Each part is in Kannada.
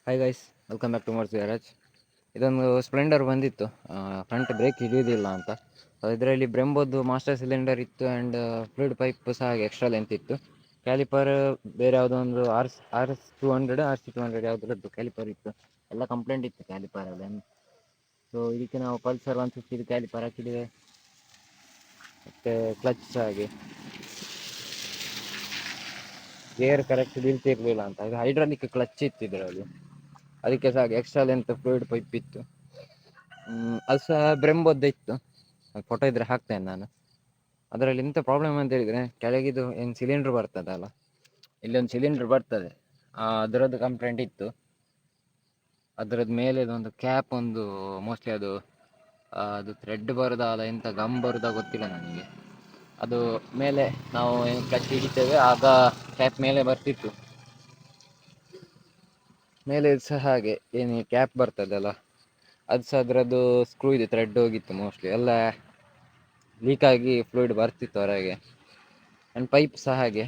Hi guys, welcome back to Mors garage. ಇದೊಂದು ಸ್ಪ್ಲೆಂಡರ್ ಬಂದಿತ್ತು, ಫ್ರಂಟ್ ಬ್ರೇಕ್ ಹಿಡಿಯೋದಿಲ್ಲ ಅಂತ. ಇದರಲ್ಲಿ ಬ್ರೆಂಬೋದು ಮಾಸ್ಟರ್ ಸಿಲಿಂಡರ್ ಇತ್ತು ಆ್ಯಂಡ್ ಫ್ಲೂಯಿಡ್ ಪೈಪ್ ಸಹ ಹಾಗೆ ಎಕ್ಸ್ಟ್ರಾ ಲೆಂತ್ ಇತ್ತು. ಕ್ಯಾಲಿಪರ್ ಬೇರೆ ಯಾವುದೋ ಒಂದು RS 200 RC 200 ಯಾವುದ್ರದ್ದು ಕ್ಯಾಲಿಪರ್ ಇತ್ತು. ಎಲ್ಲ ಕಂಪ್ಲೇಂಟ್ ಇತ್ತು ಕ್ಯಾಲಿಪರಲ್ಲಿ. ಸೊ ಇದಕ್ಕೆ ನಾವು ಪಲ್ಸರ್ 150 ಕ್ಯಾಲಿಪರ್ ಹಾಕಿದ್ದೇವೆ. ಮತ್ತು ಕ್ಲಚ್ ಹಾಗೆ ಗೇರ್ ಕರೆಕ್ಟ್ ಬೀಳ್ತಿರ್ಲಿಲ್ಲ ಅಂತ. ಇದು ಹೈಡ್ರಾಲಿಕ್ ಕ್ಲಚ್ ಇತ್ತು ಇದರಲ್ಲಿ, ಅದಕ್ಕೆ ಸಹ ಎಕ್ಸ್ಟ್ರಾ ಲೆಂತ್ ಫ್ಲೂಯಿಡ್ ಪೈಪ್ ಇತ್ತು. ಅದು ಸಹ ಬ್ರೆಂಬೋದ್ದೇ ಇತ್ತು, ಫೋಟೋ ಇದ್ರೆ ಹಾಕ್ತೇನೆ ನಾನು. ಅದರಲ್ಲಿ ಎಂಥ ಪ್ರಾಬ್ಲಮ್ ಅಂತ ಹೇಳಿದರೆ, ಕೆಳಗಿದು ಏನು ಸಿಲಿಂಡ್ರ್ ಬರ್ತದಲ್ಲ, ಇಲ್ಲೊಂದು ಸಿಲಿಂಡ್ರ್ ಬರ್ತದೆ, ಅದರದ್ದು ಕಂಪ್ಲೇಂಟ್ ಇತ್ತು. ಅದರದ್ದು ಮೇಲೆದೊಂದು ಕ್ಯಾಪ್ ಒಂದು ಮೋಸ್ಟ್ಲಿ ಅದು ಥ್ರೆಡ್ ಬರೋದಲ್ಲ ಎಂಥ ಗಮ್ ಬರೋದಾ ಗೊತ್ತಿಲ್ಲ ನನಗೆ. ಅದು ಮೇಲೆ ನಾವು ಏನು ಕ್ಲಚ್ ಹಿಡಿತೇವೆ ಆಗ ಕ್ಯಾಪ್ ಮೇಲೆ ಬರ್ತಿತ್ತು. ಮೇಲೆ ಸಹ ಹಾಗೆ ಏನು ಕ್ಯಾಪ್ ಬರ್ತದಲ್ಲ, ಅದು ಸಹ ಅದರದ್ದು ಸ್ಕ್ರೂ ಇದೆ, ಥ್ರೆಡ್ ಹೋಗಿತ್ತು ಮೋಸ್ಟ್ಲಿ. ಎಲ್ಲ ಲೀಕ್ ಆಗಿ ಫ್ಲೂಯಿಡ್ ಬರ್ತಿತ್ತು ಹೊರಗೆ. ಆ್ಯಂಡ್ ಪೈಪ್ ಸಹ ಹಾಗೆ,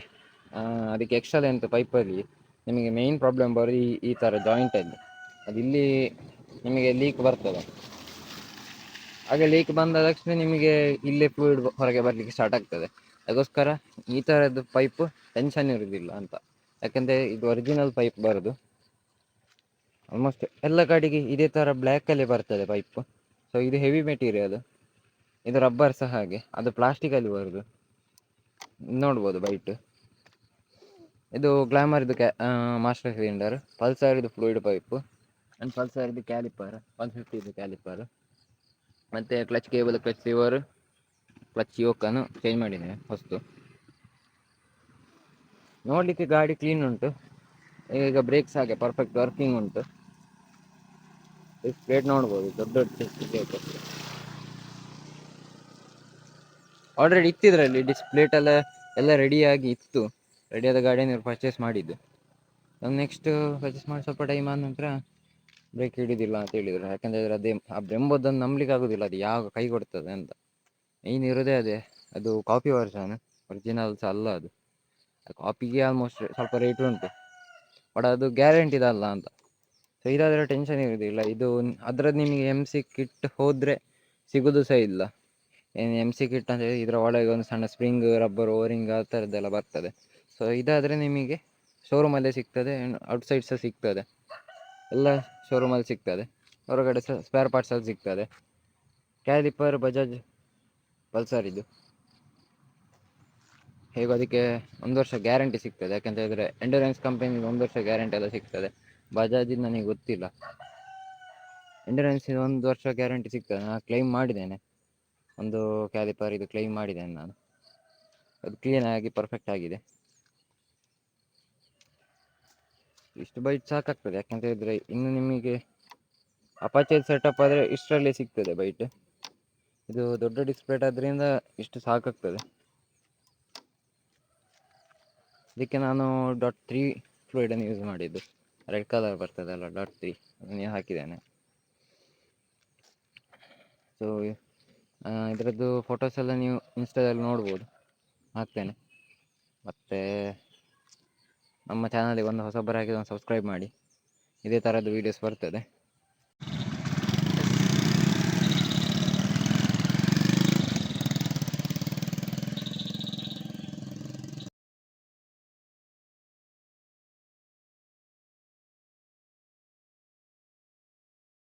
ಅದಕ್ಕೆ ಎಕ್ಸ್ಟ್ರಾ ಲೆಂತ್ ಪೈಪಲ್ಲಿ ನಿಮಗೆ ಮೇಯ್ನ್ ಪ್ರಾಬ್ಲಮ್ ಬರೋದು ಈ ಥರ ಜಾಯಿಂಟಲ್ಲಿ. ಅದು ಇಲ್ಲಿ ನಿಮಗೆ ಲೀಕ್ ಬರ್ತದೆ. ಹಾಗೆ ಲೀಕ್ ಬಂದ ತಕ್ಷಣ ನಿಮಗೆ ಇಲ್ಲೇ ಫ್ಲೂಯಿಡ್ ಹೊರಗೆ ಬರಲಿಕ್ಕೆ ಸ್ಟಾರ್ಟ್ ಆಗ್ತದೆ. ಅದಕ್ಕೋಸ್ಕರ ಈ ಥರದ್ದು ಪೈಪು ಟೆನ್ಷನ್ ಇರೋದಿಲ್ಲ ಅಂತ. ಯಾಕಂದರೆ ಇದು ಒರಿಜಿನಲ್ ಪೈಪ್ ಬರೋದು. ಆಲ್ಮೋಸ್ಟ್ ಎಲ್ಲ ಕಡೆಗೆ ಇದೇ ಥರ ಬ್ಲ್ಯಾಕಲ್ಲಿ ಬರ್ತದೆ ಪೈಪು. ಸೊ ಇದು ಹೆವಿ ಮೆಟೀರಿಯಲ್. ಇದು ರಬ್ಬರ್ ಸಹ ಹಾಗೆ, ಅದು ಪ್ಲಾಸ್ಟಿಕಲ್ಲಿ ಬರೋದು, ನೋಡ್ಬೋದು ಬೈಟ್. ಇದು ಗ್ಲಾಮರ್ದು ಮಾಸ್ಟರ್ ಸಿಲಿಂಡರ್, ಪಲ್ಸರ್ದು ಫ್ಲೂಯಿಡ್ ಪೈಪು ಆ್ಯಂಡ್ ಪಲ್ಸರ್ದು ಕ್ಯಾಲಿಪರ್ 150 ಕ್ಯಾಲಿಪರ್. ಮತ್ತು clutch cable, clutch lever, clutch ಯೋಕನ್ನು ಚೇಂಜ್ ಮಾಡಿದ್ದೇನೆ ಹೊಸತು. ನೋಡಲಿಕ್ಕೆ ಗಾಡಿ ಕ್ಲೀನ್ ಉಂಟು. ಈಗ ಬ್ರೇಕ್ಸ್ ಹಾಗೆ ಪರ್ಫೆಕ್ಟ್ ವರ್ಕಿಂಗ್ ಉಂಟು. ಪ್ಲೇಟ್ ನೋಡ್ಬೋದು, ದೊಡ್ಡ ದೊಡ್ಡ ಆಲ್ರೆಡಿ ಇತ್ತಿದ್ರಲ್ಲಿ ಪ್ಲೇಟ್ ಎಲ್ಲ ರೆಡಿಯಾಗಿ ಇತ್ತು. ರೆಡಿಯಾದ ಗಾಡಿಯನ್ನು ಪರ್ಚೇಸ್ ಮಾಡಿದ್ದು. ನೆಕ್ಸ್ಟ್ ಪರ್ಚೇಸ್ ಮಾಡಿ ಸ್ವಲ್ಪ ಟೈಮ್ ಆದ ನಂತರ ಬ್ರೇಕ್ ಹಿಡಿದಿಲ್ಲ ಅಂತ ಹೇಳಿದರು. ಯಾಕಂದರೆ ಅದೇ ಆ ಬ್ರೆಂಬೋದನ್ನು ನಂಬಲಿಕ್ಕೆ ಆಗೋದಿಲ್ಲ, ಅದು ಯಾವ ಕೈ ಕೊಡ್ತದೆ ಅಂತ. ಮೇಯ್ನ್ ಇರೋದೇ ಅದೇ, ಅದು ಕಾಪಿ ವರ್ಷನ್, ಒರಿಜಿನಲ್ ಸಹ ಅಲ್ಲ ಅದು. ಕಾಪಿಗೆ ಆಲ್ಮೋಸ್ಟ್ ಸ್ವಲ್ಪ ರೇಟ್ ಉಂಟು, ಬಟ್ ಅದು ಗ್ಯಾರಂಟಿದಲ್ಲ ಅಂತ. ಸೊ ಇದಾದರೆ ಟೆನ್ಷನ್ ಇರೋದಿಲ್ಲ. ಇದು ಅದರದ್ದು ನಿಮಗೆ MC ಕಿಟ್ ಹೋದರೆ ಸಿಗೋದು ಸಹ ಇಲ್ಲ. ಏನು MC ಕಿಟ್ ಅಂತ ಹೇಳಿ ಇದರ ಒಳಗೆ ಒಂದು ಸಣ್ಣ ಸ್ಪ್ರಿಂಗ್, ರಬ್ಬರ್, ಓರಿಂಗ್ ಆ ಥರದ್ದೆಲ್ಲ ಬರ್ತದೆ. ಸೊ ಇದಾದರೆ ನಿಮಗೆ ಶೋರೂಮಲ್ಲೇ ಸಿಗ್ತದೆ, ಔಟ್ಸೈಡ್ ಸಹ ಸಿಗ್ತದೆ, ಎಲ್ಲ ಶೋರೂಮಲ್ಲಿ ಸಿಗ್ತದೆ. ಹೊರಗಡೆ ಸಹ ಸ್ಪೇರ್ ಪಾರ್ಟ್ಸಲ್ಲಿ ಸಿಗ್ತದೆ. ಕ್ಯಾಲಿಪರ್ ಬಜಾಜ್ ಪಲ್ಸರ್ ಇದು ಹೇಗೂ ಅದಕ್ಕೆ 1 ವರ್ಷ ಗ್ಯಾರಂಟಿ ಸಿಗ್ತದೆ. ಯಾಕಂತ ಹೇಳಿದರೆ ಎಂಡೂರೆನ್ಸ್ ಕಂಪನಿ 1 ವರ್ಷ ಗ್ಯಾರಂಟಿ ಎಲ್ಲ ಸಿಗ್ತದೆ. ಬಜಾಜಿದ್ದು ನನಗೆ ಗೊತ್ತಿಲ್ಲ. ಎಂಡೂರೆನ್ಸಿನ 1 ವರ್ಷ ಗ್ಯಾರಂಟಿ ಸಿಗ್ತದೆ. ನಾನು ಕ್ಲೈಮ್ ಮಾಡಿದ್ದೇನೆ, ಒಂದು ಕ್ಯಾಲಿಪರ್ ಇದು ಕ್ಲೈಮ್ ಮಾಡಿದ್ದೇನೆ ನಾನು. ಅದು ಕ್ಲೀನಾಗಿ ಪರ್ಫೆಕ್ಟ್ ಆಗಿದೆ. ಇಷ್ಟು ಬೈಟ್ ಸಾಕಾಗ್ತದೆ. ಯಾಕಂತ ಹೇಳಿದರೆ ಇನ್ನು ನಿಮಗೆ ಅಪಾಚೆ ಸೆಟಪ್ ಆದರೆ ಇಷ್ಟರಲ್ಲೇ ಸಿಗ್ತದೆ ಬೈಟ್. ಇದು ದೊಡ್ಡ ಡಿಸ್ಪ್ಲೇಟ್ ಆದ್ದರಿಂದ ಇಷ್ಟು ಸಾಕಾಗ್ತದೆ. ಇದಕ್ಕೆ ನಾನು .3 ಫ್ಲೂಯಿಡನ್ನು ಯೂಸ್ ಮಾಡಿದ್ದು. ರೆಡ್ ಕಲರ್ ಬರ್ತದಲ್ಲ, .3 ಅದನ್ನು ಹಾಕಿದ್ದೇನೆ. ಸೊ ಇದರದ್ದು ಫೋಟೋಸ್ ಎಲ್ಲ ನೀವು ಇನ್ಸ್ಟಾದಲ್ಲಿ ನೋಡ್ಬೋದು, ಹಾಕ್ತೇನೆ. ಮತ್ತು ನಮ್ಮ ಚಾನಲಿಗೆ ಒಂದು ಹೊಸಬರಾಗಿ ಒಂದು ಸಬ್ಸ್ಕ್ರೈಬ್ ಮಾಡಿ, ಇದೇ ಥರದ್ದು ವೀಡಿಯೋಸ್ ಬರ್ತದೆ.